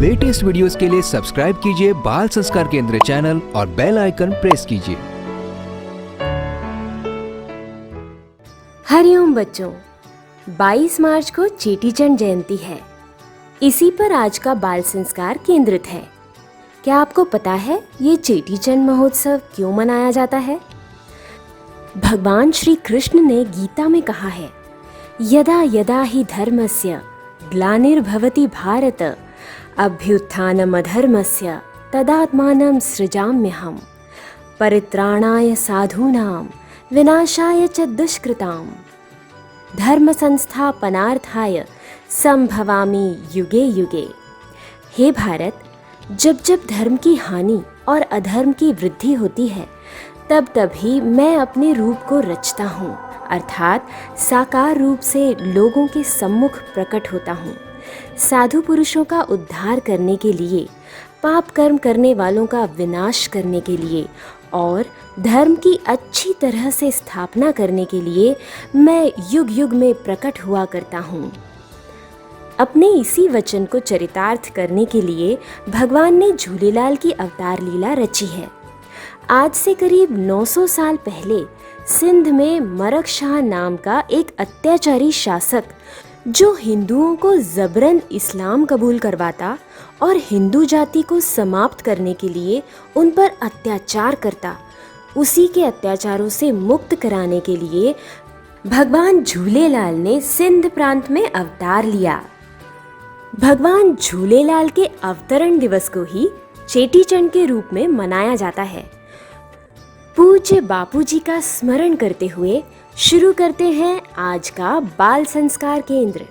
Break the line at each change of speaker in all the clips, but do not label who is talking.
Latest videos के लिए subscribe कीजिए बाल संस्कार केंद्र चैनल और बेल आइकन प्रेस कीजिए।
हरिओम बच्चों, 22 मार्च को चेटीचंड जयंती है। इसी पर आज का बाल संस्कार केंद्रित है। क्या आपको पता है ये चेटीचंड महोत्सव क्यों मनाया जाता है? भगवान श्री कृष्ण ने गीता में कहा है, यदा यदा हि धर्मस्य ग्लानिर्भवति भारत अभ्युत्थानमधर्मस्य तदात्मानं सृजाम्यहम् परित्राणाय साधूनां विनाशाय च दुष्कृताम् धर्म संस्थापनार्थाय संभवामि युगे युगे। हे भारत, जब जब धर्म की हानि और अधर्म की वृद्धि होती है तब तभी मैं अपने रूप को रचता हूँ, अर्थात साकार रूप से लोगों के सम्मुख प्रकट होता हूँ। साधु पुरुषों का उद्धार करने के लिए, पाप कर्म करने वालों का विनाश करने के लिए और धर्म की अच्छी तरह से स्थापना करने के लिए मैं युग युग में प्रकट हुआ करता हूँ। अपने इसी वचन को चरितार्थ करने के लिए भगवान ने झूलेलाल की अवतार लीला रची है। आज से करीब 900 साल पहले सिंध में मरक शाह नाम का एक अत्याचारी शासक, जो हिंदुओं को जबरन इस्लाम कबूल करवाता और हिंदू जाति को समाप्त करने के लिए उन पर अत्याचार करता, उसी के अत्याचारों से मुक्त कराने के लिए भगवान झूलेलाल ने सिंध प्रांत में अवतार लिया। भगवान झूलेलाल के अवतरण दिवस को ही चेटीचंड के रूप में मनाया जाता है। पूज्य बापूजी का स्मरण करते हुए शुरू करते हैं आज का बाल संस्कार केंद्र।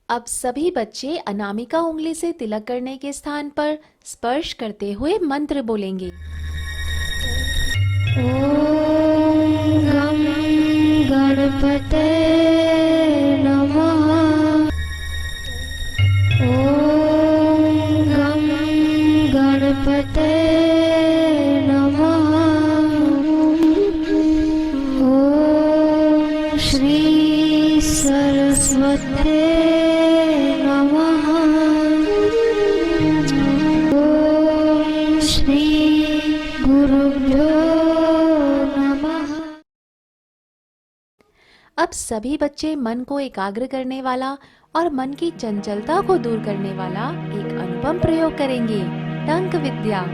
अब सभी बच्चे अनामिका उंगली से तिलक करने के स्थान पर स्पर्श करते हुए मंत्र बोलेंगे।
ओम गं गणपते नमः। ओम गं गणपते नमः। ओम श्री सरस्वते नमः। ओम श्री गुरुभ्यो नमः।
अब सभी बच्चे मन को एकाग्र करने वाला और मन की चंचलता को दूर करने वाला एक अनुपम प्रयोग करेंगे, टंक विद्या।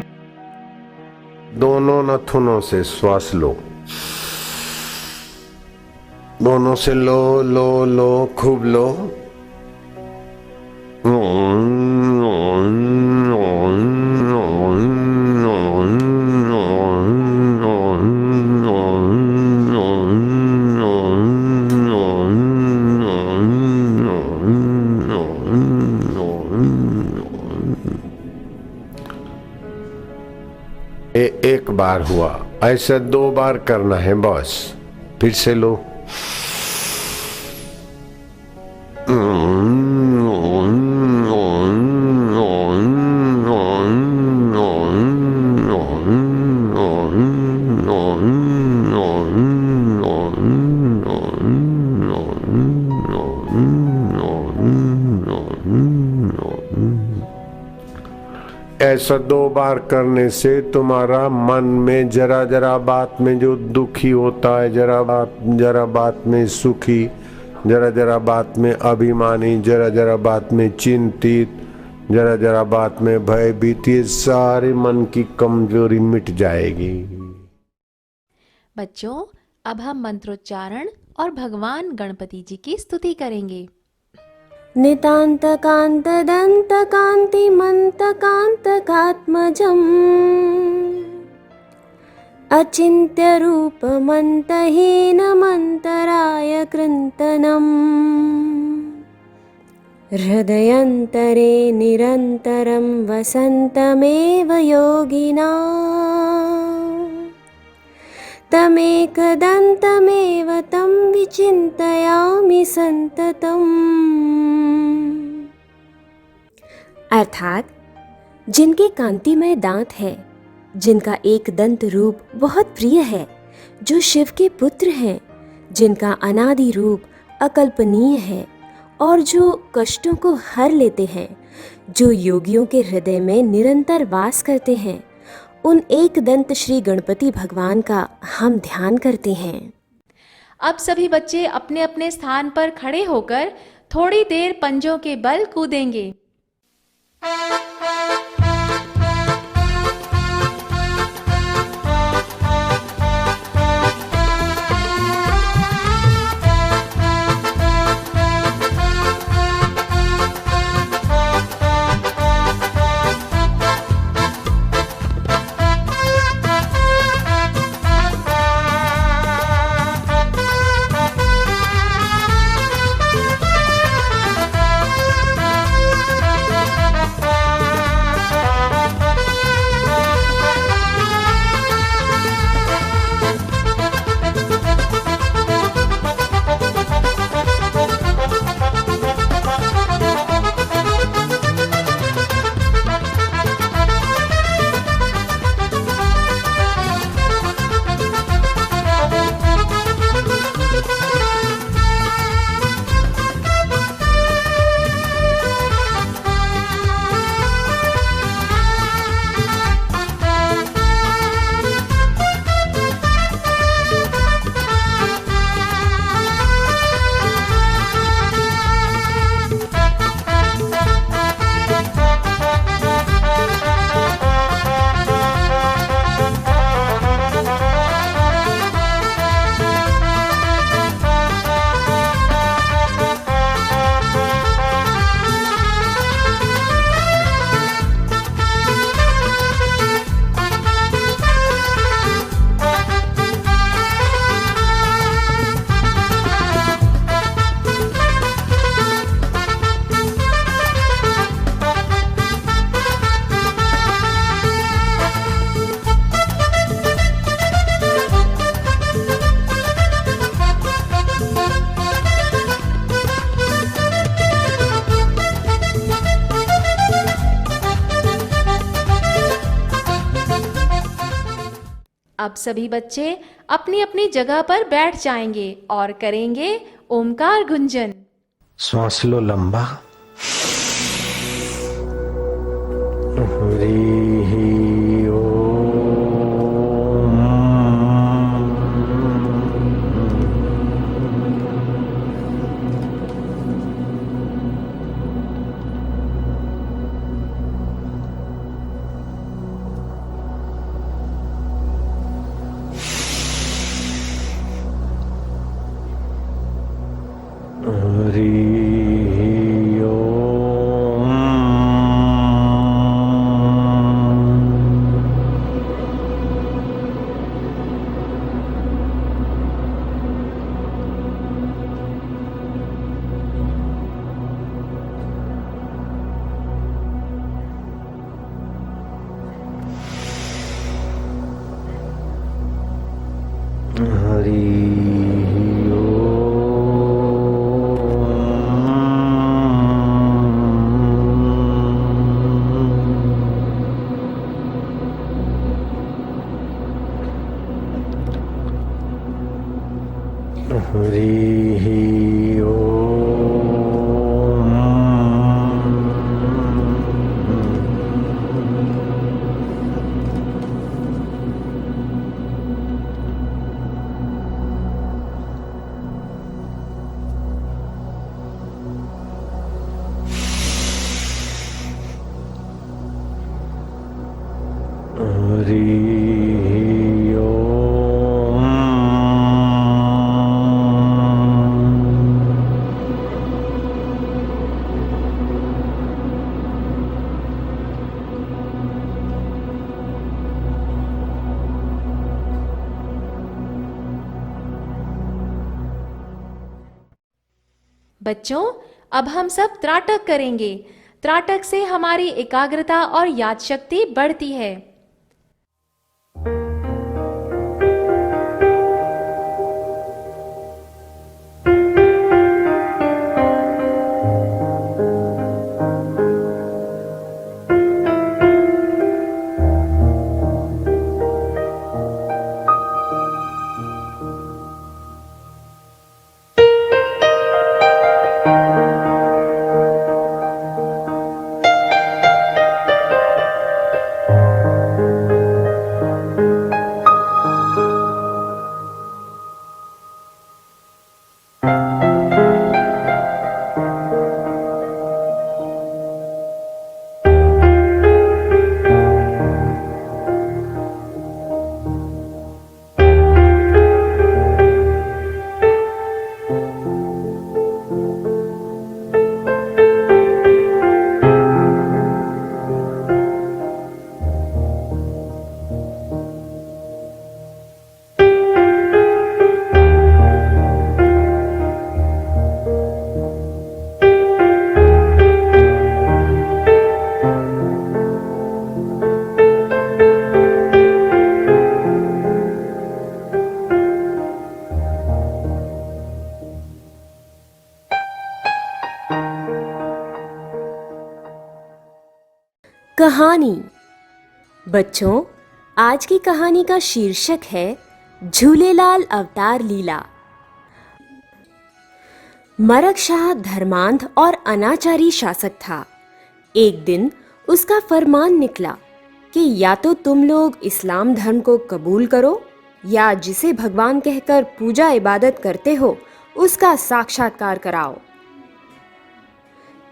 दोनों नथुनों से श्वास लो, दोनों से लो लो लो, खूब लो। एक बार हुआ, ऐसा 2 बार करना है बस। फिर से लो। ऐसा 2 बार करने से तुम्हारा मन में जरा जरा बात में जो दुखी होता है, जरा बात में सुखी, जरा जरा बात में अभिमानी, जरा जरा बात में चिंतित, जरा जरा बात में भयभीत, ये सारे मन की कमजोरी मिट जाएगी।
बच्चों, अब हम मंत्रोच्चारण और भगवान गणपति जी की स्तुति करेंगे।
नितान्त कान्त दन्त कान्ति मन्त कान्तकात्मजम् अचिन्त्य रूप मन्तहीन मन्तराय कृन्तनम् हृदयन्तरे निरन्तरं वसन्तमेव योगिना तमेकदन्तमेव तं विचिन्तयामि सन्ततम्। अर्थात जिनके कांतिमय दांत है, जिनका एक दंत रूप बहुत प्रिय है, जो शिव के पुत्र हैं, जिनका अनादि रूप अकल्पनीय है और जो कष्टों को हर लेते हैं, जो योगियों के हृदय में निरंतर वास करते हैं, उन एक दंत श्री गणपति भगवान का हम ध्यान करते हैं।
अब सभी बच्चे अपने अपने स्थान पर खड़े होकर थोड़ी देर पंजों के बल कूदेंगे। अब सभी बच्चे अपनी अपनी जगह पर बैठ जाएंगे और करेंगे ओमकार गुंजन।
श्वास लो लंबा। हरि ओम। हरि ओम। हरि ओम। हरि ओम।
बच्चों, अब हम सब त्राटक करेंगे। त्राटक से हमारी एकाग्रता और याद शक्ति बढ़ती है।
कहानी। बच्चों, आज की कहानी का शीर्षक है झूलेलाल अवतार लीला। मरकशाह धर्मांध और अनाचारी शासक था। एक दिन उसका फरमान निकला कि या तो तुम लोग इस्लाम धर्म को कबूल करो या जिसे भगवान कहकर पूजा इबादत करते हो उसका साक्षात्कार कराओ।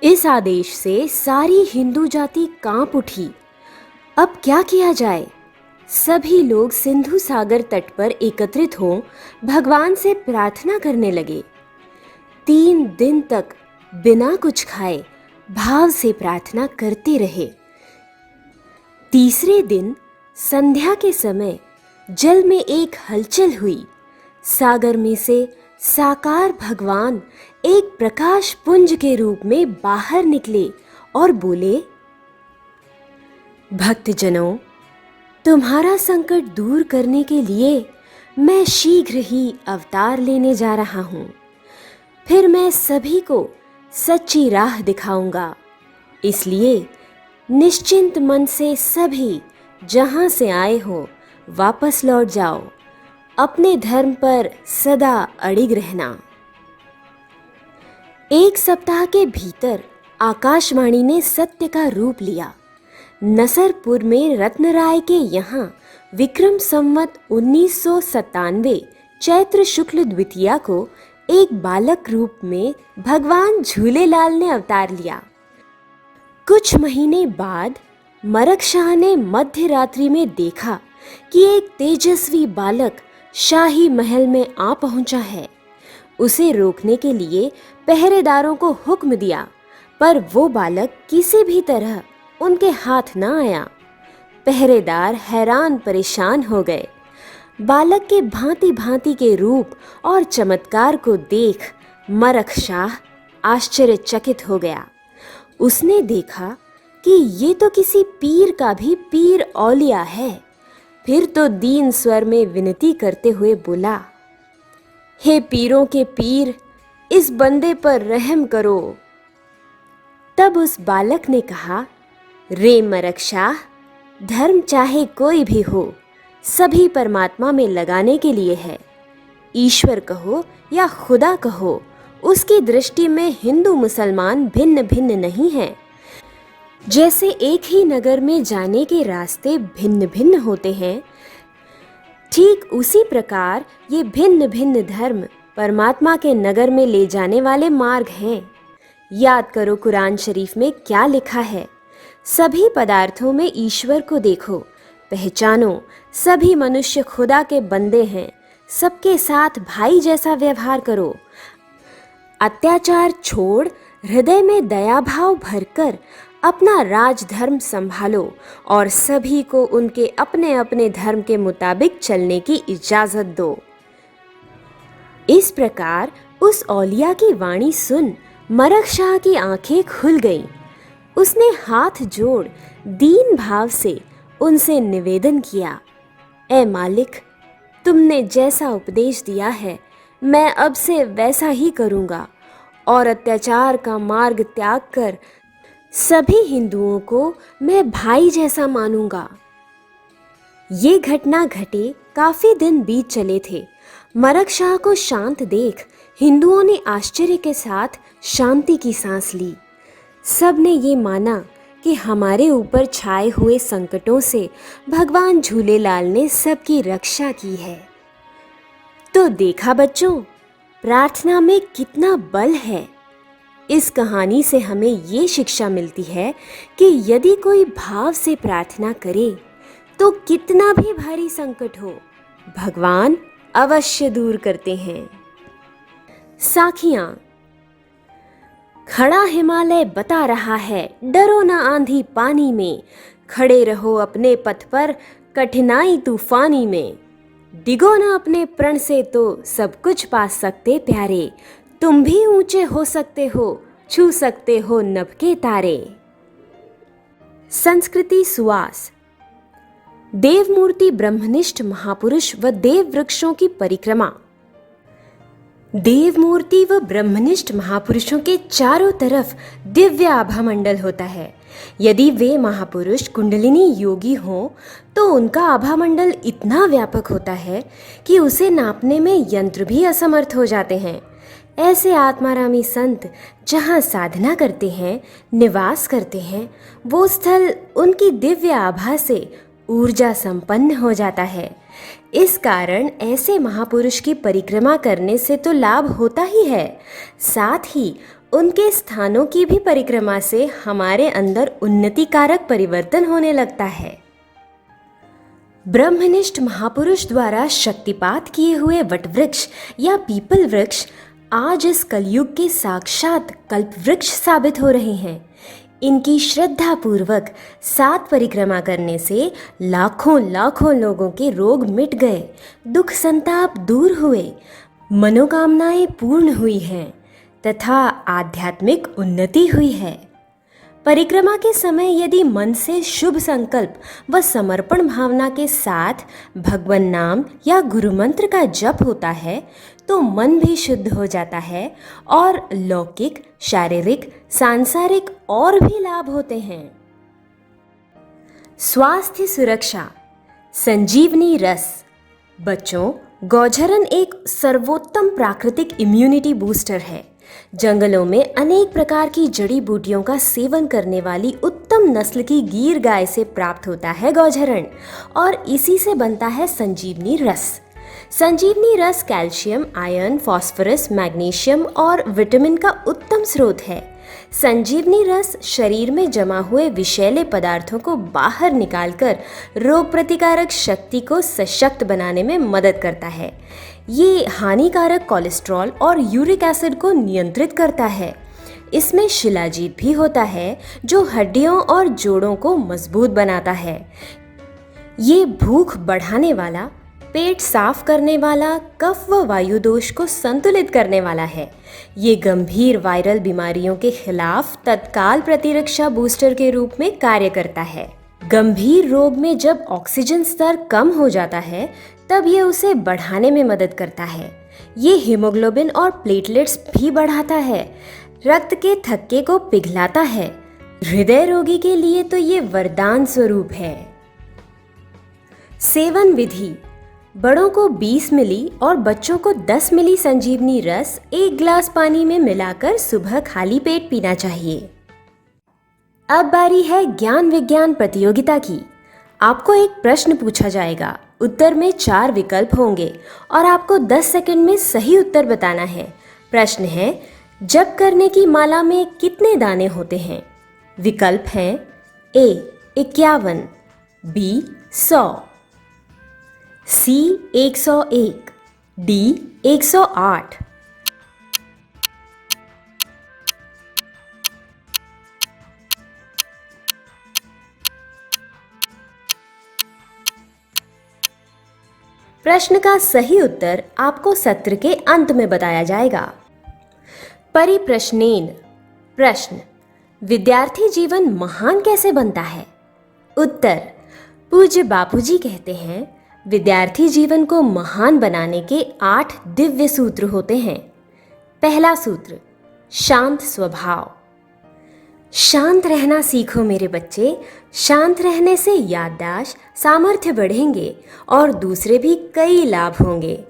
इस आदेश से सारी हिंदू जाति कांप उठी। अब क्या किया जाए? सभी लोग सिंधु सागर तट पर एकत्रित हो भगवान से प्रार्थना करने लगे। 3 दिन तक बिना कुछ खाए भाव से प्रार्थना करते रहे। तीसरे दिन संध्या के समय जल में एक हलचल हुई। सागर में से साकार भगवान एक प्रकाश पुंज के रूप में बाहर निकले और बोले, भक्तजनों, तुम्हारा संकट दूर करने के लिए मैं शीघ्र ही अवतार लेने जा रहा हूं। फिर मैं सभी को सच्ची राह दिखाऊंगा। इसलिए निश्चिंत मन से सभी जहां से आए हो वापस लौट जाओ। अपने धर्म पर सदा अड़िग रहना। 1 सप्ताह के भीतर आकाशवाणी ने सत्य का रूप लिया। नसरपुर में रत्नराय के यहाँ विक्रम संवत 1997 चैत्र शुक्ल द्वितीया को एक बालक रूप में भगवान झूलेलाल ने अवतार लिया। कुछ महीने बाद मरकशाह ने मध्य रात्रि में देखा कि एक तेजस्वी बालक शाही महल में आ पहुंचा है। उसे रोकने के लिए पहरेदारों को हुक्म दिया, पर वो बालक किसी भी तरह उनके हाथ न आया। पहरेदार हैरान परेशान हो गए। बालक के भांति भांति के रूप और चमत्कार को देख मरकशाह आश्चर्यचकित हो गया। उसने देखा कि ये तो किसी पीर का भी पीर औलिया है। फिर तो दीन स्वर में विनती करते हुए बोला, हे पीरों के पीर, इस बंदे पर रहम करो। तब उस बालक ने कहा, रे मरकशाह, धर्म चाहे कोई भी हो, सभी परमात्मा में लगाने के लिए है। ईश्वर कहो या खुदा कहो, उसकी दृष्टि में हिंदू मुसलमान भिन्न भिन्न नहीं है। जैसे एक ही नगर में जाने के रास्ते भिन्न भिन्न होते हैं, ठीक उसी प्रकार ये भिन्न भिन्न धर्म परमात्मा के नगर में ले जाने वाले मार्ग हैं। याद करो कुरान शरीफ में क्या लिखा है, सभी पदार्थों में ईश्वर को देखो, पहचानो सभी मनुष्य खुदा के बंदे हैं, सबके साथ भाई जैसा व्यवहार करो। अत्याचार छोड़ हृदय में दया भाव भरकर अपना राजधर्म संभालो और सभी को उनके अपने अपने धर्म के मुताबिक चलने की इजाजत दो। इस प्रकार उस औलिया की वाणी सुन मरकशाह की आंखें खुल गईं। उसने हाथ जोड़ दीन भाव से उनसे निवेदन किया, ऐ मालिक, तुमने जैसा उपदेश दिया है मैं अब से वैसा ही करूँगा और अत्याचार का मार्ग त्याग कर सभी हिंदुओं को मैं भाई जैसा मानूंगा। ये घटना घटे काफी दिन बीत चले थे। मरकशाह को शांत देख हिंदुओं ने आश्चर्य के साथ शांति की सांस ली। सब ने ये माना कि हमारे ऊपर छाए हुए संकटों से भगवान झूलेलाल ने सबकी रक्षा की है। तो देखा बच्चों, प्रार्थना में कितना बल है। इस कहानी से हमें ये शिक्षा मिलती है कि यदि कोई भाव से प्रार्थना करे तो कितना भी भारी संकट हो, भगवान अवश्य दूर करते हैं। साखियां। खड़ा हिमालय बता रहा है, डरो ना आंधी पानी में, खड़े रहो अपने पथ पर कठिनाई तूफानी में। डिगो ना अपने प्रण से तो सब कुछ पा सकते प्यारे, तुम भी ऊंचे हो सकते हो, छू सकते हो नभ के तारे। संस्कृति सुवास। देवमूर्ति ब्रह्मनिष्ठ महापुरुष व देव वृक्षों की परिक्रमा। देव मूर्ति व ब्रह्मनिष्ठ महापुरुषों के चारों तरफ दिव्य आभा मंडल होता है। यदि वे महापुरुष कुंडलिनी योगी हों तो उनका आभा मंडल इतना व्यापक होता है कि उसे नापने में यंत्र भी असमर्थ हो जाते हैं। ऐसे आत्मारामी संत जहाँ साधना करते हैं, निवास करते हैं, वो स्थल उनकी दिव्य आभा से ऊर्जा संपन्न हो जाता है। इस कारण ऐसे महापुरुष की परिक्रमा करने से तो लाभ होता ही है, साथ ही उनके स्थानों की भी परिक्रमा से हमारे अंदर उन्नतिकारक परिवर्तन होने लगता है। ब्रह्मनिष्ठ महापुरुष द्वारा शक्तिपात किए हुए वटवृक्ष या पीपल वृक्ष आज इस कलयुग के साक्षात कल्प वृक्ष साबित हो रहे हैं। इनकी श्रद्धा पूर्वक 7 परिक्रमा करने से लाखों लाखों लोगों के रोग मिट गए, दुख संताप दूर हुए, मनोकामनाएं पूर्ण हुई हैं तथा आध्यात्मिक उन्नति हुई है। परिक्रमा के समय यदि मन से शुभ संकल्प व समर्पण भावना के साथ भगवान नाम या गुरु मंत्र का जप होता है तो मन भी शुद्ध हो जाता है और लौकिक, शारीरिक, सांसारिक और भी लाभ होते हैं। स्वास्थ्य सुरक्षा। संजीवनी रस। बच्चों, गौझरन एक सर्वोत्तम प्राकृतिक इम्यूनिटी बूस्टर है। जंगलों में अनेक प्रकार की जड़ी बूटियों का सेवन करने वाली उत्तम नस्ल की गीर गाय से प्राप्त होता है गौझरण और इसी से बनता है संजीवनी रस। संजीवनी रस कैल्शियम, आयरन, फास्फोरस, मैग्नीशियम और विटामिन का उत्तम स्रोत है। संजीवनी रस शरीर में जमा हुए विषैले पदार्थों को बाहर निकालकर रोग प्रतिकारक शक्ति को सशक्त बनाने में मदद करता है। ये हानिकारक कोलेस्ट्रॉल और यूरिक एसिड को नियंत्रित करता है। इसमें शिलाजीत भी होता है जो हड्डियों और जोड़ों को मजबूत बनाता है। ये भूख बढ़ाने वाला, पेट साफ करने वाला, कफ व वायु दोष को संतुलित करने वाला है। ये गंभीर वायरल बीमारियों के खिलाफ तत्काल प्रतिरक्षा बूस्टर के रूप में कार्य करता है। गंभीर रोग में जब ऑक्सीजन स्तर कम हो जाता है तब ये उसे बढ़ाने में मदद करता है। ये हीमोग्लोबिन और प्लेटलेट्स भी बढ़ाता है, रक्त के थक्के को पिघलाता है। हृदय रोगी के लिए तो ये वरदान स्वरूप है। सेवन विधि। बड़ों को 20 मिली और बच्चों को 10 मिली संजीवनी रस 1 गिलास पानी में मिलाकर सुबह खाली पेट पीना चाहिए। अब बारी है ज्ञान विज्ञान प्रतियोगिता की। आपको एक प्रश्न पूछा जाएगा, उत्तर में 4 विकल्प होंगे और आपको 10 सेकंड में सही उत्तर बताना है। प्रश्न है, जप करने की माला में कितने दाने होते हैं? विकल्प हैं A 51, B 100, C 101, D 108। प्रश्न का सही उत्तर आपको सत्र के अंत में बताया जाएगा। परिप्रश्नेन। प्रश्न, विद्यार्थी जीवन महान कैसे बनता है? उत्तर, पूज्य बापूजी कहते हैं, विद्यार्थी जीवन को महान बनाने के 8 दिव्य सूत्र होते हैं। पहला सूत्र, शांत स्वभाव। शांत रहना सीखो मेरे बच्चे। शांत रहने से याददाश्त, सामर्थ्य बढ़ेंगे और दूसरे भी कई लाभ होंगे।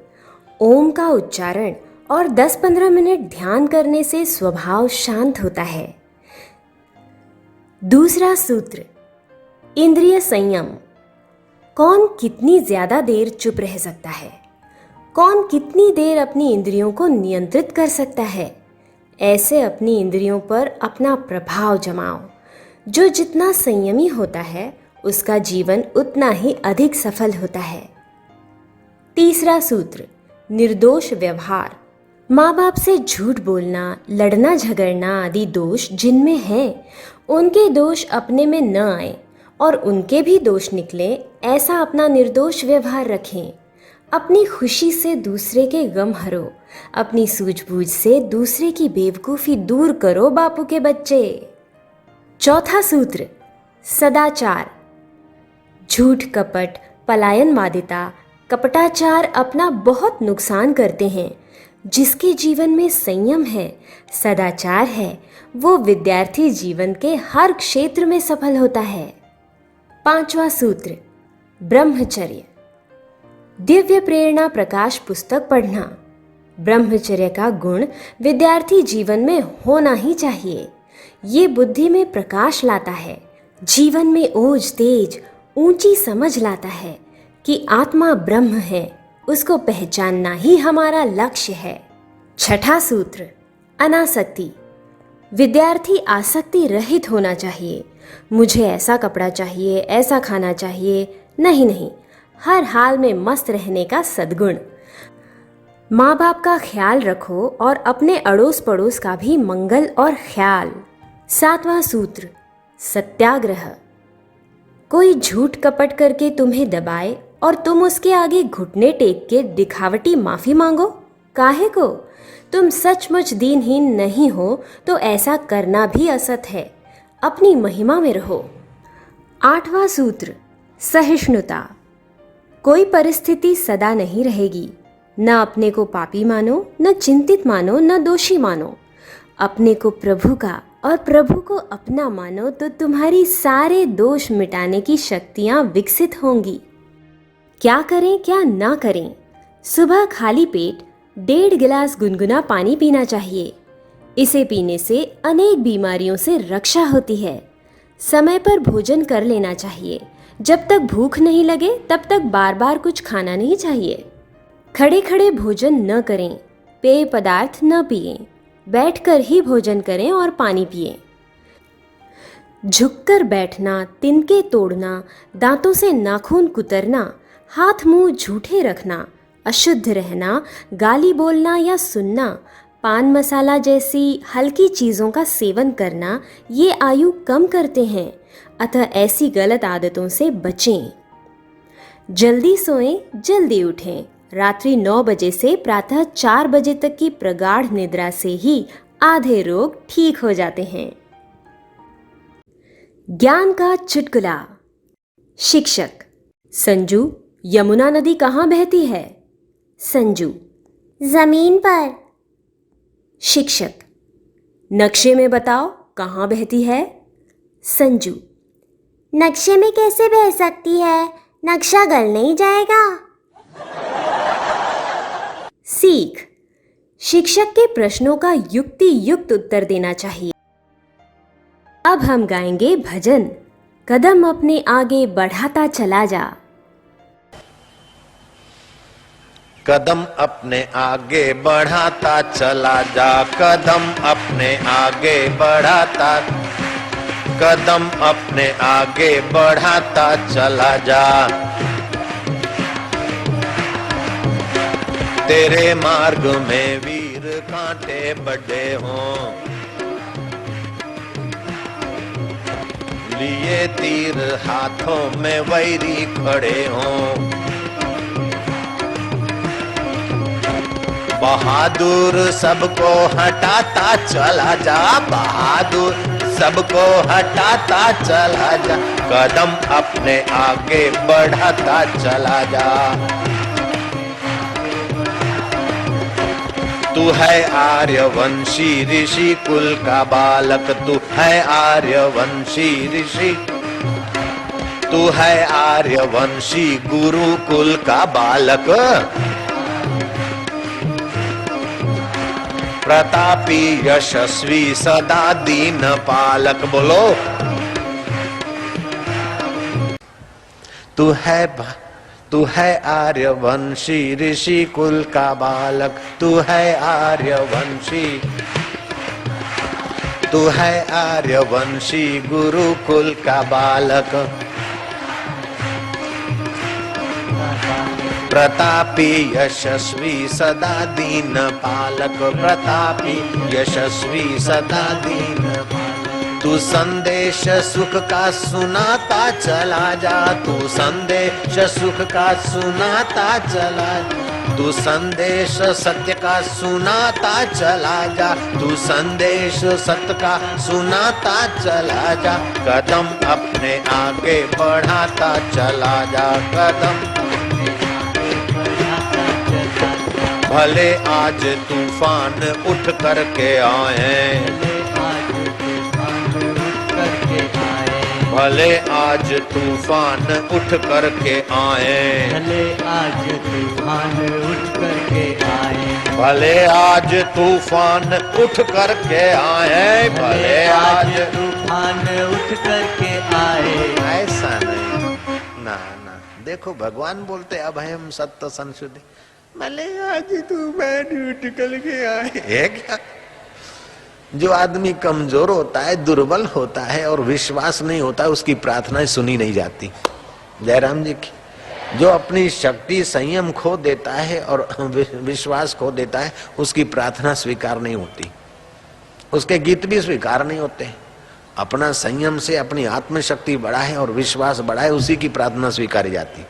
ओम का उच्चारण और 10-15 मिनट ध्यान करने से स्वभाव शांत होता है। दूसरा सूत्र, इंद्रिय संयम। कौन कितनी ज्यादा देर चुप रह सकता है? कौन कितनी देर अपनी इंद्रियों को नियंत्रित कर सकता है? ऐसे अपनी इंद्रियों पर अपना प्रभाव जमाओ। जो जितना संयमी होता है उसका जीवन उतना ही अधिक सफल होता है। तीसरा सूत्र, निर्दोष व्यवहार। माँ बाप से झूठ बोलना, लड़ना झगड़ना आदि दोष जिनमें हैं, उनके दोष अपने में न आए और उनके भी दोष निकले, ऐसा अपना निर्दोष व्यवहार रखें। अपनी खुशी से दूसरे के गम हरो, अपनी सूझबूझ से दूसरे की बेवकूफ़ी दूर करो बापू के बच्चे। चौथा सूत्र, सदाचार। झूठ, कपट, पलायनवादिता, कपटाचार अपना बहुत नुकसान करते हैं। जिसके जीवन में संयम है, सदाचार है, वो विद्यार्थी जीवन के हर क्षेत्र में सफल होता है। 5वां सूत्र, ब्रह्मचर्य। दिव्य प्रेरणा प्रकाश पुस्तक पढ़ना। ब्रह्मचर्य का गुण विद्यार्थी जीवन में होना ही चाहिए। ये बुद्धि में प्रकाश लाता है, जीवन में ओज तेज, ऊंची समझ लाता है कि आत्मा ब्रह्म है, उसको पहचानना ही हमारा लक्ष्य है। 6वां सूत्र, अनासक्ति। विद्यार्थी आसक्ति रहित होना चाहिए। मुझे ऐसा कपड़ा चाहिए, ऐसा खाना चाहिए, नहीं, हर हाल में मस्त रहने का सद्गुण। माँ बाप का ख्याल रखो और अपने अड़ोस पड़ोस का भी मंगल और ख्याल। 7वां सूत्र, सत्याग्रह। कोई झूठ कपट करके तुम्हें दबाए और तुम उसके आगे घुटने टेक के दिखावटी माफी मांगो, काहे को? तुम सचमुच दीनहीन नहीं हो तो ऐसा करना भी असत है। अपनी महिमा में रहो। 8वां सूत्र, सहिष्णुता। कोई परिस्थिति सदा नहीं रहेगी। न अपने को पापी मानो, न चिंतित मानो, न दोषी मानो। अपने को प्रभु का और प्रभु को अपना मानो तो तुम्हारी सारे दोष मिटाने की शक्तियां विकसित होंगी। क्या करें क्या ना करें? सुबह खाली पेट 1.5 गिलास गुनगुना पानी पीना चाहिए। इसे पीने से अनेक बीमारियों से रक्षा होती है। समय पर भोजन कर लेना चाहिए। जब तक भूख नहीं लगे तब तक बार बार कुछ खाना नहीं चाहिए। खड़े खड़े भोजन न करें, पेय पदार्थ न पिएं, बैठकर ही भोजन करें और पानी पिएं। झुककर बैठना, तिनके तोड़ना, दांतों से नाखून कुतरना, हाथ मुंह झूठे रखना, अशुद्ध रहना, गाली बोलना या सुनना, पान मसाला जैसी हल्की चीज़ों का सेवन करना, ये आयु कम करते हैं। अतः ऐसी गलत आदतों से बचें। जल्दी सोएं, जल्दी उठें। रात्रि 9 बजे से प्रातः 4 बजे तक की प्रगाढ़ निद्रा से ही आधे रोग ठीक हो जाते हैं। ज्ञान का चुटकुला। शिक्षक, संजू, यमुना नदी कहाँ बहती है? संजू,
जमीन पर।
शिक्षक, नक्शे में बताओ कहाँ बहती है? संजू,
नक्शे में कैसे बह सकती है? नक्शा गल नहीं जाएगा।
सीख, शिक्षक के प्रश्नों का युक्ति युक्त उत्तर देना चाहिए। अब हम गाएंगे भजन। कदम अपने आगे बढ़ाता चला जा।
कदम अपने आगे बढ़ाता चला जा, कदम अपने आगे बढ़ाता, कदम अपने आगे बढ़ाता चला जा। तेरे मार्ग में वीर कांटे बड़े हों, लिए तीर हाथों में वैरी खड़े हों। बहादुर सबको हटाता चला जा, बहादुर सबको हटाता चला जा, कदम अपने आगे बढ़ाता चला जा। तू है आर्यवंशी ऋषि कुल का बालक, तू है आर्यवंशी ऋषि, तू है आर्यवंशी गुरुकुल का बालक। प्रतापी यशस्वी सदा दीन पालक, बोलो। तू है आर्यवंशी ऋषि कुल का बालक, तू है आर्यवंशी, तू है आर्यवंशी गुरुकुल का बालक। प्रतापी यशस्वी सदा दीन पालक, प्रतापी यशस्वी सदा दीन पालक। तू संदेश सुख का सुनाता चला जा, तू संदेश सुख का सुनाता चला जा, तू संदेश सत्य का सुनाता चला जा, तू संदेश सत्य का सुनाता चला जा। कदम अपने आगे बढ़ाता चला जा, कदम भले आज तूफान उठ करके आए, भले आज तूफान उठ करके आए,
भले आज तूफान उठ करके आए,
भले आज तूफान उठ करके आए, भले आज
तूफान उठ करके आए।
ऐसा नहीं, ना ना, देखो भगवान बोलते अभयम सत्य संशुद्धि, भले आज तूफान उठ करके आए। है क्या? जो आदमी कमजोर होता है, दुर्बल होता है और विश्वास नहीं होता है, उसकी प्रार्थनाएं सुनी नहीं जाती। जयराम जी की जो अपनी शक्ति संयम खो देता है और विश्वास खो देता है, उसकी प्रार्थना स्वीकार नहीं होती, उसके गीत भी स्वीकार नहीं होते। अपना संयम से अपनी आत्मशक्ति बढ़ाए और विश्वास बढ़ाए, उसी की प्रार्थना स्वीकारी जाती।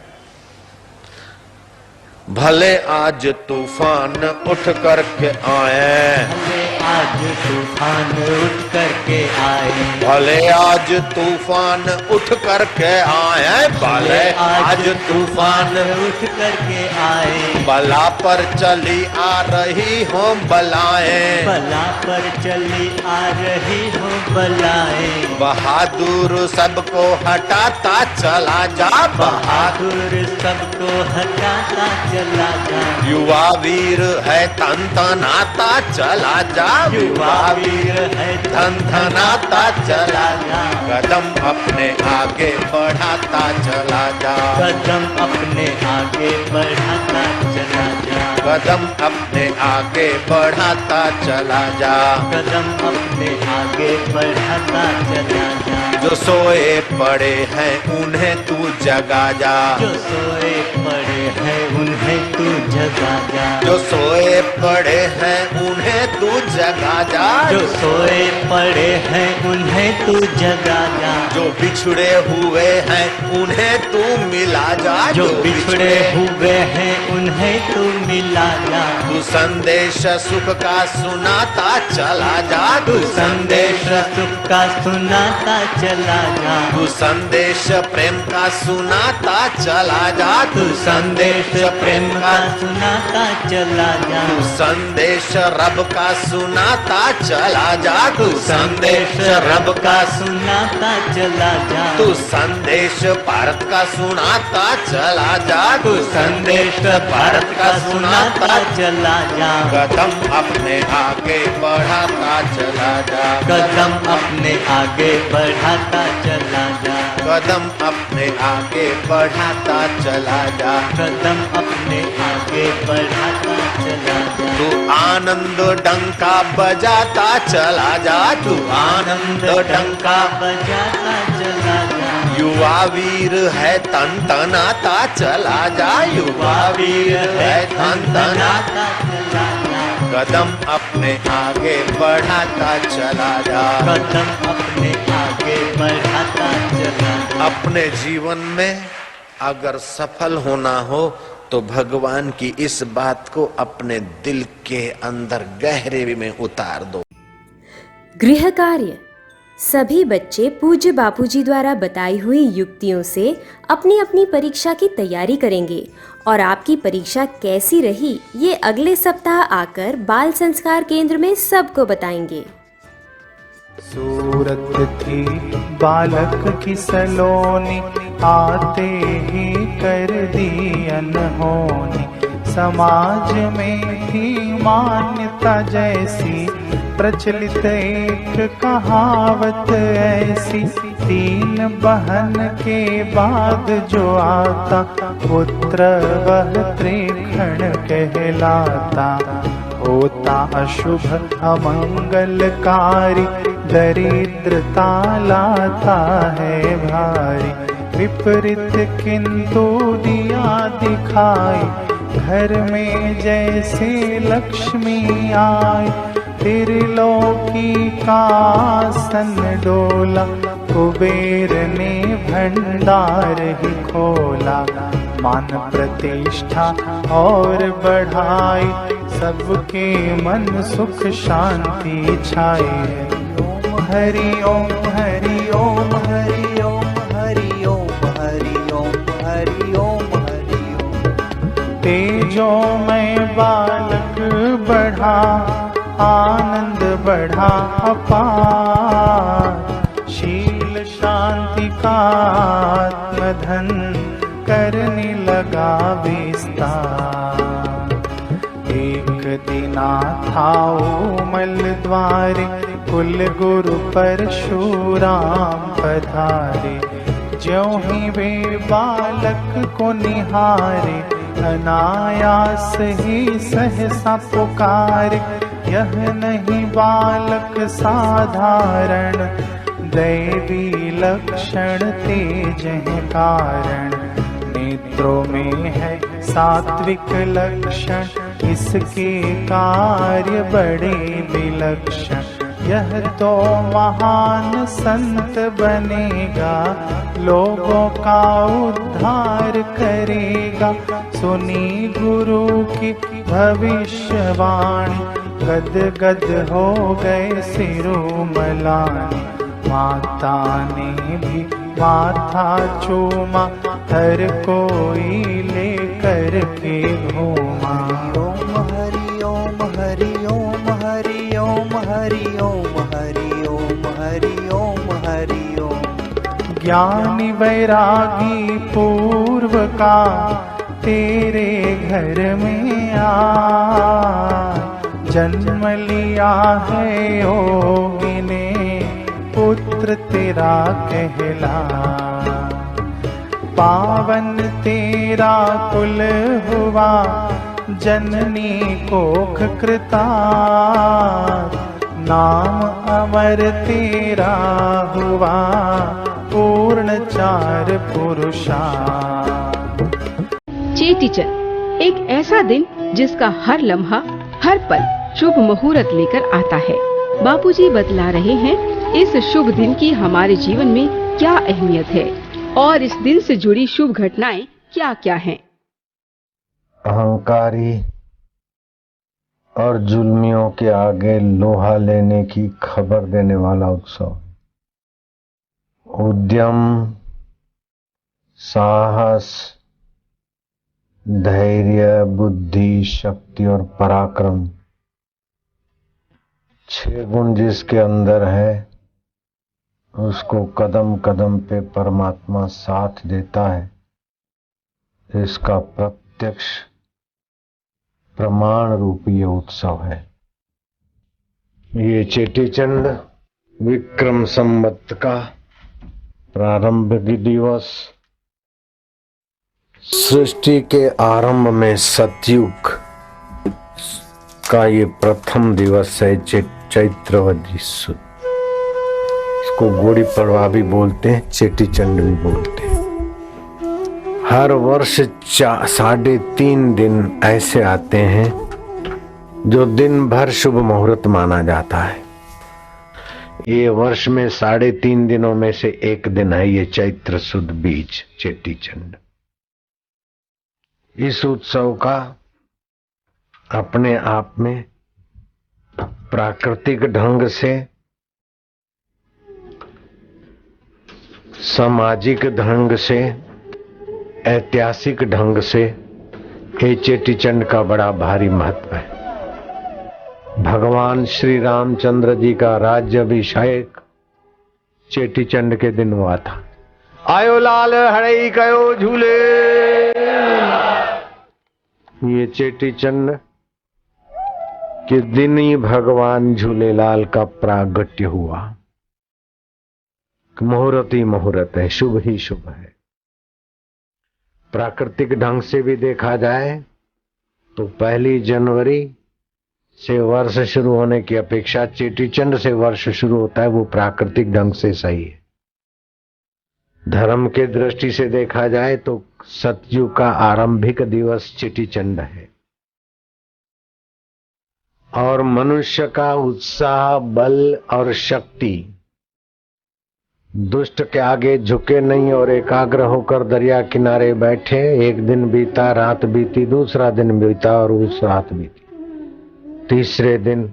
भले आज तूफान उठ करके आए,
भले आज तूफान उठ करके आए,
भले आज तूफान उठ करके आए, भले आज तूफान
उठ करके आए।
बला पर चली आ रही हो बलाएं,
बला पर चली आ रही हो बलाएं,
बहादुर सबको हटाता चला जा,
बहादुर सबको हटाता चला जा।
युवा वीर है तनतनाता चला जा,
युवा वीर है
तनतनाता चला जा, कदम अपने आगे बढ़ाता चला जा,
कदम अपने आगे बढ़ाता चला जा,
कदम अपने आगे बढ़ाता चला जा,
कदम अपने आगे बढ़ाता चला जा।
जो सोए पड़े हैं उन्हें तू जगा जा,
जो सोए पड़े हैं उन्हें तू जगा जा,
जो सोए पड़े हैं उन्हें तू जगा जा,
जो सोए पड़े हैं उन्हें तू जगा जा,
जो बिछड़े हुए हैं उन्हें तू मिला जा,
जो बिछड़े हुए हैं उन्हें तू मिला जा।
तू संदेश सुख का सुनाता चला जा,
तू संदेश सुख का सुनाता चला जा,
तू संदेश प्रेम का सुनाता चला जा,
तू संदेश प्रेम का सुनाता चला जा,
तू संदेश रब का सुनाता चला जा, तू संदेश रब का
सुनाता चला जा,
तू संदेश भारत का सुनाता चला जा,
तू संदेश भारत का सुनाता चला जा।
कदम अपने आगे बढ़ाता चला जा,
कदम अपने आगे बढ़ाता चला जा,
कदम अपने आगे बढ़ाता चला जा,
कदम अपने आगे बढ़ाता चला जा।
तू आनंद डंका बजाता चला जा, तू आनंद डंका
बजाता चला जा,
युवा वीर है तनतनाता चला जा, युवा वीर है तनतनाता,
चला जा,
कदम अपने आगे बढ़ाता चला जा,
कदम अपने आगे बढ़ाता चला जा।
अपने जीवन में अगर सफल होना हो तो भगवान की इस बात को अपने दिल के अंदर गहरे में उतार दो।
गृह कार्य। सभी बच्चे पूज्य बापूजी द्वारा बताई हुई युक्तियों से अपनी अपनी परीक्षा की तैयारी करेंगे और आपकी परीक्षा कैसी रही ये अगले सप्ताह आकर बाल संस्कार केंद्र में सबको बताएंगे।
सूरत थी बालक की सलोनी, आते ही कर दी अनहोनी। समाज में थी मान्यता जैसी, प्रचलित एक कहावत ऐसी। तीन बहन के बाद जो आता, पुत्र वह त्रिखण कहलाता। होता अशुभ अमंगलकारी, दरिद्रता लाता है भारी। विपरीत किंतु दिया दिखाई, घर में जैसे लक्ष्मी आई। त्रिलोकी का आसन डोला, कुबेर ने भंडार ही खोला। मान प्रतिष्ठा और बढ़ाई, सबके मन सुख शांति छाए। ओम हरि ओम हरि ओम हरि ओम हरि ओम हरि ओम हरि ओम हरि ओम। तेजो में बाल बढ़ा, आनंद बढ़ा अपार। शील शांति का आत्मधन करने लगा विस्तार। एक दिना था मल द्वारे, कुल गुरु परशुराम पधारे। ज्यों ही वे बालक को निहारे, अनायास ही सहसा पुकारे। यह नहीं बालक साधारण, दैवी लक्षण तेज है कारण। नेत्रों में है सात्विक लक्षण, इसके कार्य बड़े विलक्षण। यह तो महान संत बनेगा, लोगों का उद्धार करेगा। सुनी गुरु की भविष्यवाणी, गद गद हो गए सिरोमलानी। माता ने भी माथा चूमा, हर कोई लेकर के घूमा।
ओम हरि ओम हरि ओम हरि ओम हरि ओम हरि ओम हरि ओम हरि ओम।
ज्ञानी वैरागी पूर्व का तेरे घर में आ, जन्म लिया है योगी ने, पुत्र तेरा कहला। पावन तेरा कुल हुआ, जननी कोख कृतार्थ। नाम अमर तेरा हुआ, पूर्ण चार पुरुषार्थ।
चेटीचंद एक ऐसा दिन जिसका हर लम्हा, हर पल शुभ मुहूर्त लेकर आता है। बापूजी बतला रहे हैं इस शुभ दिन की हमारे जीवन में क्या अहमियत है और इस दिन से जुड़ी शुभ घटनाएं क्या क्या हैं।
अहंकारी और जुल्मियों के आगे लोहा लेने की खबर देने वाला उत्सव। उद्यम, साहस, धैर्य, बुद्धि, शक्ति और पराक्रम, 6 गुण जिसके अंदर है, उसको कदम कदम पे परमात्मा साथ देता है। इसका प्रत्यक्ष प्रमाण रूपी ये उत्सव है। ये चेटीचंड विक्रम संवत का प्रारंभिक दिवस, सृष्टि के आरंभ में सतयुग का ये प्रथम दिवस है। चैत्रवदी सुद, इसको गुड़ी पड़वा भी बोलते हैं, चेटीचंड भी बोलते हैं। हर वर्ष 3.5 दिन ऐसे आते हैं जो दिन भर शुभ मुहूर्त माना जाता है। ये वर्ष में 3.5 दिनों में से एक दिन है ये चैत्र सुद बीज चेटीचंड। इस उत्सव का अपने आप में प्राकृतिक ढंग से, सामाजिक ढंग से, ऐतिहासिक ढंग से ये चेटीचंड का बड़ा भारी महत्व है। भगवान श्री रामचंद्र जी का राज्याभिषेक चेटीचंड के दिन हुआ था। आयो लाल हड़ई कयो झूले। ये चेटीचंड के दिन ही भगवान झूलेलाल का प्रागट्य हुआ। मुहूर्त ही मुहूर्त है, शुभ ही शुभ है। प्राकृतिक ढंग से भी देखा जाए तो 1 जनवरी से वर्ष शुरू होने की अपेक्षा चेटीचंड से वर्ष शुरू होता है, वो प्राकृतिक ढंग से सही है। धर्म के दृष्टि से देखा जाए तो सतयुग का आरंभिक दिवस चेटीचंड है और मनुष्य का उत्साह, बल और शक्ति दुष्ट के आगे झुके नहीं और एकाग्र होकर दरिया किनारे बैठे। एक दिन बीता, रात बीती, दूसरा दिन बीता और उस रात बीती। तीसरे दिन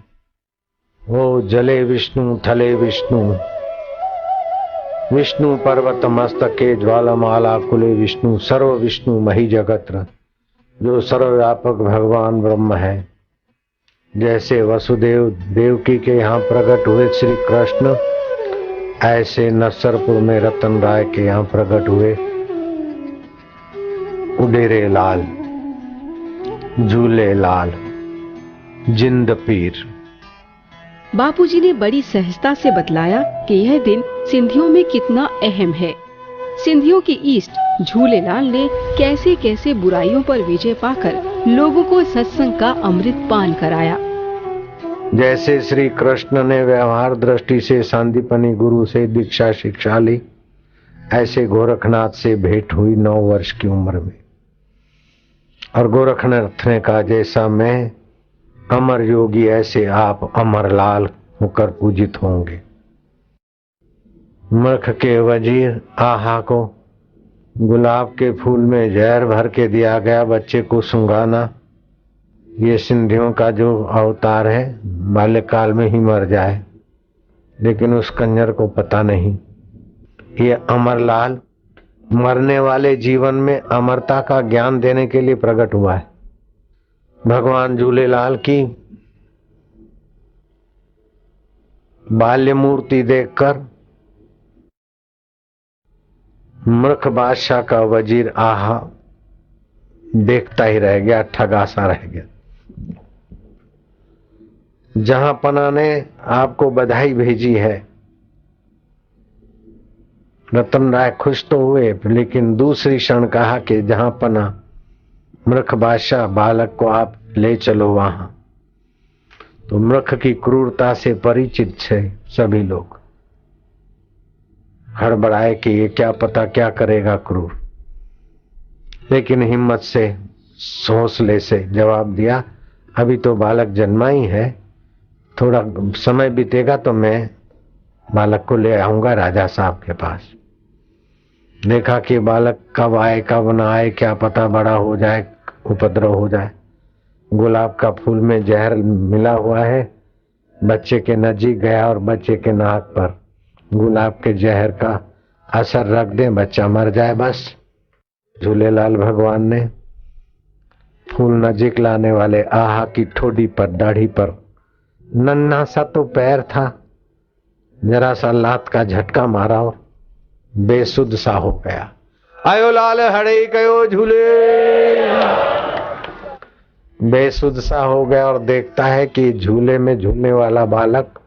वो जले विष्णु थले विष्णु, विष्णु पर्वत मस्तके ज्वालामाला कुले विष्णु, सर्व विष्णु मही जगत्र, जो सर्वव्यापक भगवान ब्रह्म है जैसे वसुदेव देवकी के यहाँ प्रकट हुए श्री कृष्ण, ऐसे नरसरपुर में रतन राय के यहाँ प्रकट हुए उडेरे लाल, झूले लाल, जिंद पीर।
बापूजी ने बड़ी सहजता से बतलाया कि यह दिन सिंधियों में कितना अहम है। सिंधियों के ईष्ट झूलेलाल ने कैसे कैसे बुराइयों पर विजय पाकर लोगों को सत्संग का अमृत पान कराया।
जैसे श्री कृष्ण ने व्यवहार दृष्टि से सांदीपनी गुरु से दीक्षा शिक्षा ली, ऐसे गोरखनाथ से भेंट हुई 9 वर्ष की उम्र में। और गोरखनाथ ने कहा, जैसा मैं अमर योगी ऐसे आप अमरलाल होकर पूजित होंगे। मख के वजीर आहा को गुलाब के फूल में जहर भर के दिया गया, बच्चे को सुंघाना, ये सिंधियों का जो अवतार है, बाल्यकाल में ही मर जाए, लेकिन उस कंजर को पता नहीं। ये अमरलाल मरने वाले जीवन में अमरता का ज्ञान देने के लिए प्रकट हुआ है। भगवान झूलेलाल की बाल्य मूर्ति देखकर मूर्ख बादशाह का वजीर आहा देखता ही रह गया, ठगासा रह गया। जहां पना ने आपको बधाई भेजी है, रतन राय खुश तो हुए, लेकिन दूसरी क्षण कहा कि जहां पना मूर्ख बादशाह, बालक को आप ले चलो वहां। तो मूर्ख की क्रूरता से परिचित थे सभी लोग। हड़बड़ाए कि ये क्या पता क्या करेगा क्रूर, लेकिन हिम्मत से हौसले से जवाब दिया, अभी तो बालक जन्मा ही है, थोड़ा समय बीतेगा तो मैं बालक को ले आऊंगा राजा साहब के पास। देखा कि बालक कब आए कब ना आए, क्या पता बड़ा हो जाए, उपद्रव हो जाए। गुलाब का फूल में जहर मिला हुआ है, बच्चे के नजीक गया और बच्चे के नाक पर गुलाब के जहर का असर रख दे, बच्चा मर जाए बस। झूलेलाल भगवान ने फूल नजीक लाने वाले आहा की ठोडी पर, दाढ़ी पर नन्हा सा तो पैर था, जरा सा लात का झटका मारा और बेसुध सा हो गया। आयो लाल हड़े कयो झूले, बेसुध सा हो गया और देखता है कि झूले में झूलने वाला बालक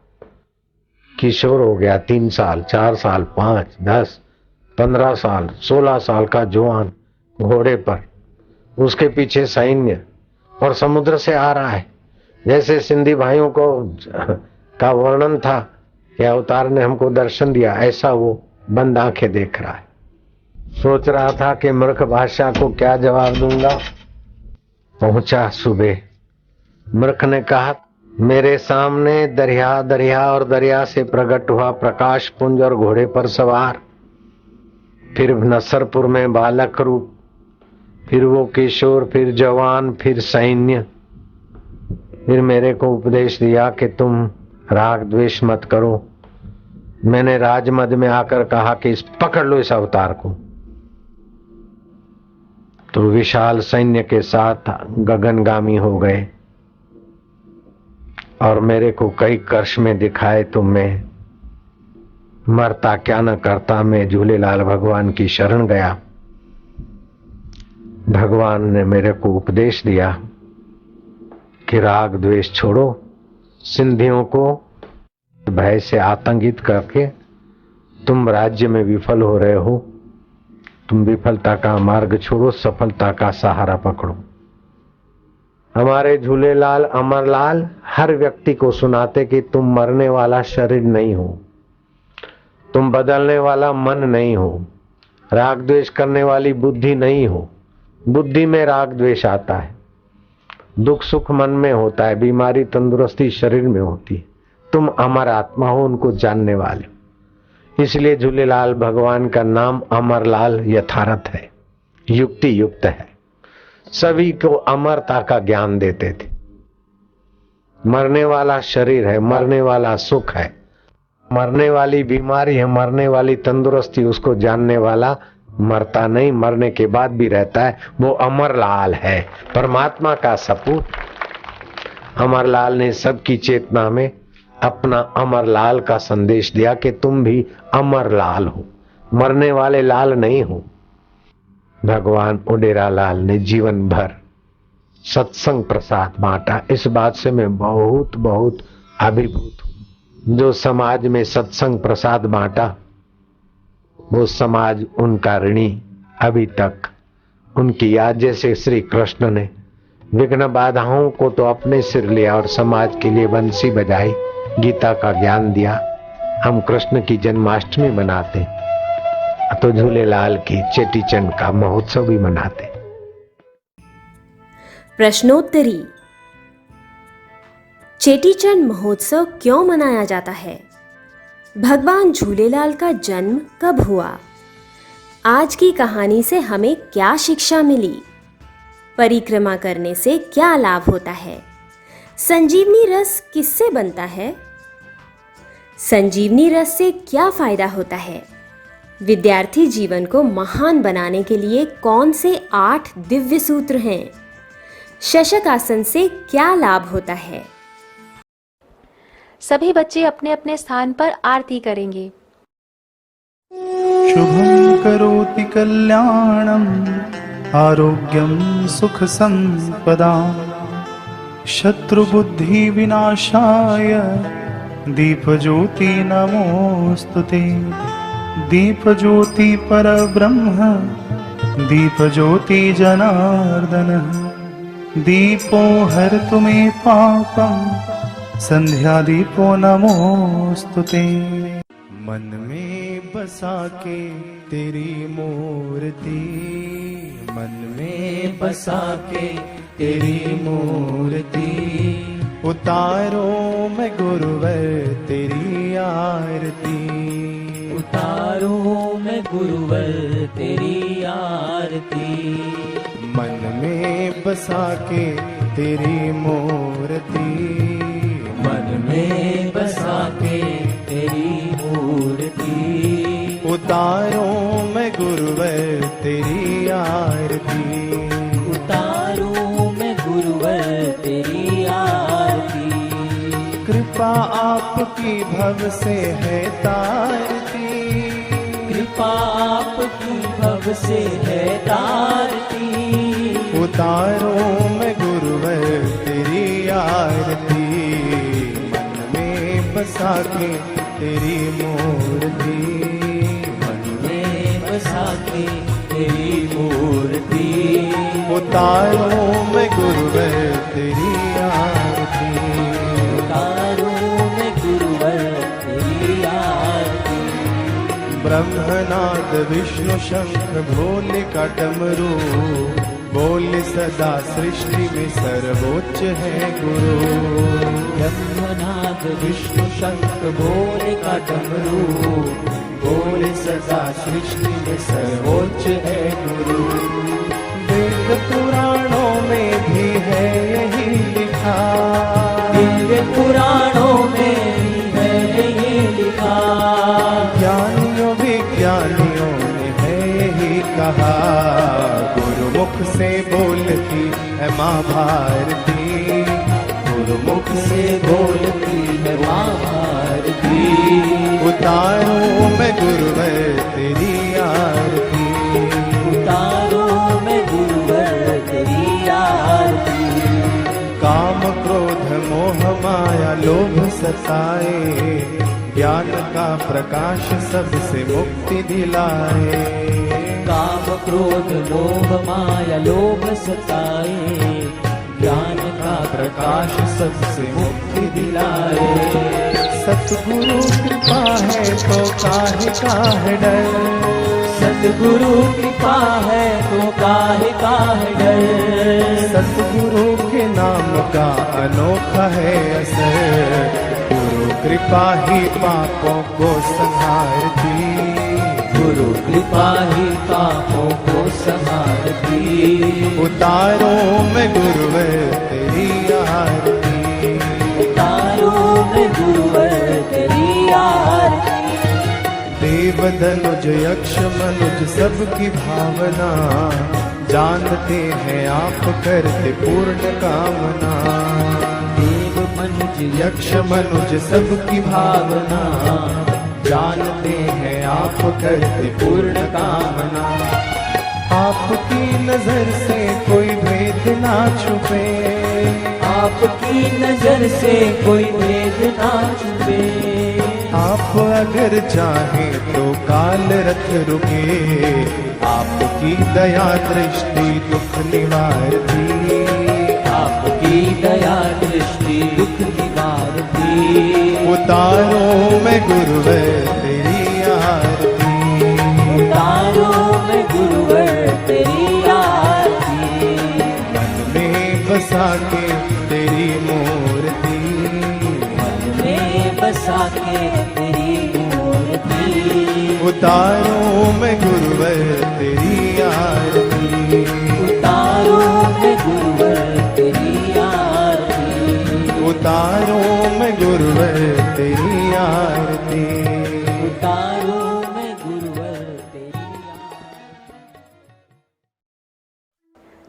किशोर हो गया। 3 साल, 4 साल, 5, 10, 15 साल, 16 साल का जवान घोड़े पर, उसके पीछे सैन्य और समुद्र से आ रहा है। जैसे सिंधी भाइयों को का वर्णन था कि अवतार ने हमको दर्शन दिया, ऐसा वो बंद आंखें देख रहा है। सोच रहा था कि मूर्ख बादशाह को क्या जवाब दूंगा। पहुंचा सुबह, मूर्ख ने कहा, मेरे सामने दरिया दरिया और दरिया से प्रकट हुआ प्रकाश पुंज और घोड़े पर सवार, फिर नसरपुर में बालक रूप, फिर वो किशोर, फिर जवान, फिर सैन्य। फिर मेरे को उपदेश दिया कि तुम राग द्वेष मत करो। मैंने राजमद में आकर कहा कि पकड़ लो इस अवतार को। तो विशाल सैन्य के साथ गगनगामी हो गए और मेरे को कई कर्ष में दिखाए। तो मैं मरता क्या न करता, मैं झूलेलाल भगवान की शरण गया। भगवान ने मेरे को उपदेश दिया कि राग द्वेष छोड़ो, सिंधियों को भय से आतंकित करके तुम राज्य में विफल हो रहे हो, तुम विफलता का मार्ग छोड़ो, सफलता का सहारा पकड़ो। हमारे झूलेलाल अमरलाल हर व्यक्ति को सुनाते कि तुम मरने वाला शरीर नहीं हो, तुम बदलने वाला मन नहीं हो, राग द्वेष करने वाली बुद्धि नहीं हो। बुद्धि में राग द्वेष आता है, दुख सुख मन में होता है, बीमारी तंदुरुस्ती शरीर में होती है। तुम अमर आत्मा हो, उनको जानने वाले हो। इसलिए झूलेलाल भगवान का नाम अमरलाल यथार्थ है, युक्ति युक्त है। सभी को अमरता का ज्ञान देते थे। मरने वाला शरीर है, मरने वाला सुख है, मरने वाली बीमारी है, मरने वाली तंदुरुस्ती, उसको जानने वाला मरता नहीं, मरने के बाद भी रहता है, वो अमरलाल है, परमात्मा का सपूत। अमरलाल ने सबकी चेतना में अपना अमरलाल का संदेश दिया कि तुम भी अमरलाल हो, मरने वाले लाल नहीं हो। भगवान उडेरा लाल ने जीवन भर सत्संग प्रसाद बांटा। इस बात से मैं बहुत बहुत अभिभूत हूं। जो समाज में सत्संग प्रसाद बांटा वो समाज उनका ऋणी अभी तक। उनकी याद, जैसे श्री कृष्ण ने विघ्न बाधाओं को तो अपने सिर लिया और समाज के लिए बंसी बजाई, गीता का ज्ञान दिया। हम कृष्ण की जन्माष्टमी मनाते तो झूलेलाल की चेटीचंड का महोत्सव भी मनाते।
प्रश्नोत्तरी। चेटीचंड महोत्सव क्यों मनाया जाता है? भगवान झूलेलाल का जन्म कब हुआ? आज की कहानी से हमें क्या शिक्षा मिली? परिक्रमा करने से क्या लाभ होता है? संजीवनी रस किससे बनता है? संजीवनी रस से क्या फायदा होता है? विद्यार्थी जीवन को महान बनाने के लिए कौन से 8 दिव्य सूत्र हैं? शशक आसन से क्या लाभ होता है?
सभी बच्चे अपने अपने स्थान पर आरती करेंगे।
शुभं करोति कल्याणं आरोग्यं सुख संपदां शत्रुबुद्धि विनाशाय दीपज्योति नमोस्तुते। दीपज्योति परब्रह्म दीपज्योति जनार्दन दीपो हरतु मे पापं संध्या दीपो नमोस्तुते। मन में बसा के तेरी मूर्ति, मन में बसा के तेरी मूर्ति, उतारो मैं गुरुवर तेरी आरती, उतारो मैं गुरुवर तेरी आरती। मन में बसा के तेरी मूर्ति, मन में बसा के तेरी मूर्ति, उतारो मैं गुरुवर तेरी आरती, उतारो मैं गुरुवर तेरी आरती। कृपा आपकी भव से है तारती, कृपा आपकी भव से है तारती, उतारो मैं गुरुवर तेरी आरती। मन में बसा के तेरी मूर्ति, मन में बसा के तेरी मूर्ति, उतारो मैं गुरुवर तेरी आरती, उतारो मैं गुरुवर तेरी आरती। ब्रह्मनाद विष्णु शंख भोले का डमरू, बोले सदा सृष्टि में सर्वोच्च है गुरु। ब्रह्मनाद विष्णु शंख भोले का डमरू, बोले सदा सृष्टि में सर्वोच्च है गुरु। वेद पुराणों में भी है यही लिखा, वेद पुराणों में भी है यही लिखा। ज्ञानियों विज्ञानियों ने है यही कहा, गुरुमुख से बोलती है माँ भारती, गुरुमुख से बोलती है माँ भारती। उतारो मैं गुरुवर तेरी आरती, उतारो मैं गुरुवर तेरी आरती। काम क्रोध मोह माया लोभ सताए, ज्ञान का प्रकाश सबसे मुक्ति दिलाए। काम क्रोध लोभ माया लोभ सताए, ज्ञान का प्रकाश सबसे मुक्ति दिलाए। सतगुरु कृपा है तो काहे डर, सतगुरु कृपा है तो काहे डर। सतगुरु के नाम का अनोखा है असर, गुरु कृपा ही पापों को संहारती, गुरु कृपा ही पापों को संहारती। उतारो मैं गुरुवर तेरी आरती, उतारो मैं गुरुवर तेरी आरती। देव धनुज यक्ष मनुज सबकी भावना, जानते हैं आप करते पूर्ण कामना। मनुज यक्ष मनुज सबकी भावना, जानते हैं आप करते पूर्ण कामना। आपकी नजर से कोई भेद ना छुपे,
आपकी नजर से कोई भेद ना छुपे।
आप अगर चाहें तो काल रथ रुके, आपकी दया दृष्टि दुख निवारती,
आपकी दया दृष्टि दुख निवारती।
उतारो मैं गुरुवर तेरी आरती,
उतारो मैं गुरुवर तेरी आरती।
मन में बसा के तेरी मूर्ति,
मन में बसा के तेरी मूर्ति।
उतारो मैं गुरुवर तेरी आरती,
उतारो मैं गुरुवर तेरी आरती।
उतारो मैं गुरुवर तेरी आरती।
उतारो मैं गुरुवर तेरी आरती।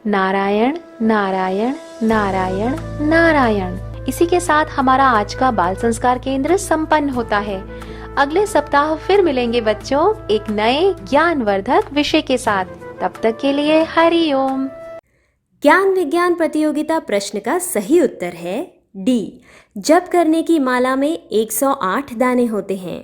नारायण नारायण नारायण नारायण। इसी के साथ हमारा आज का बाल संस्कार केंद्र संपन्न होता है। अगले सप्ताह फिर मिलेंगे बच्चों एक नए ज्ञानवर्धक विषय के साथ। तब तक के लिए हरि ओम।
ज्ञान विज्ञान प्रतियोगिता प्रश्न का सही उत्तर है डी। जप करने की माला में 108 दाने होते हैं।